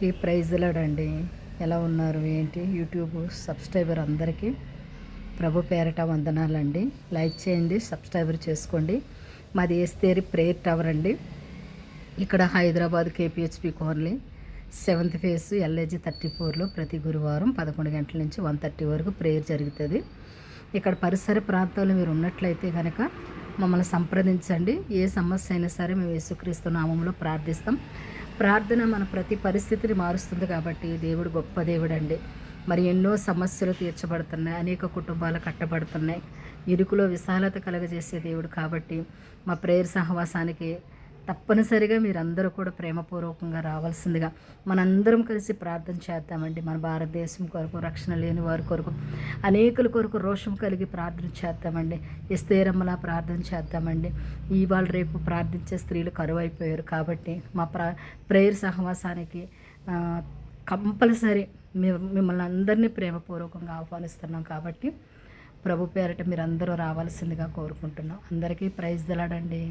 అందరికీ ప్రైజ్లాడండి. ఎలా ఉన్నారు ఏంటి యూట్యూబ్ సబ్స్క్రైబర్ అందరికీ ప్రభు పేరట వందనాలండి. లైక్ చేయండి, సబ్స్క్రైబర్ చేసుకోండి. మాది ఏస్తేరి ప్రేయర్ టవర్ అండి. ఇక్కడ హైదరాబాద్ కేపీహెచ్పి కోర్లీ 7th ఫేస్ LAG 34లో ప్రతి గురువారం 11 గంటల నుంచి 1:30 వరకు ప్రేయర్ జరుగుతుంది. ఇక్కడ పరిసర ప్రాంతాల్లో మీరు ఉన్నట్లయితే కనుక మమ్మల్ని సంప్రదించండి. ఏ సమస్య అయినా సరే మేము యేసుక్రీస్తు నామంలో ప్రార్థిస్తాం. ప్రార్థన మన ప్రతి పరిస్థితిని మారుస్తుంది కాబట్టి దేవుడు గొప్ప దేవుడు అండి. మరి ఎన్నో సమస్యలు తీర్చబడుతున్నాయి, అనేక కుటుంబాలు కట్టబడుతున్నాయి, ఇరుకులో విశాలత కలగజేసే దేవుడు కాబట్టి మా ప్రేయర్ సహవాసానికి తప్పనిసరిగా మీరందరూ కూడా ప్రేమపూర్వకంగా రావాల్సిందిగా మనందరం కలిసి ప్రార్థన చేద్దామండి. మన భారతదేశం కొరకు, రక్షణ లేని వారి కొరకు, అనేకుల కొరకు రోషం కలిగి ప్రార్థన చేద్దామండి. ఎస్తేరమ్మలా ప్రార్థన చేద్దామండి. ఇవాళ రేపు ప్రార్థించే స్త్రీలు కరువైపోయారు కాబట్టి మా ప్రేయర్ సహవాసానికి కంపల్సరీ మిమ్మల్ని అందరినీ ప్రేమపూర్వకంగా ఆహ్వానిస్తున్నాం కాబట్టి ప్రభు పేరట మీరందరూ రావాల్సిందిగా కోరుకుంటున్నాం. అందరికీ ప్రైజ్ దలాడండి.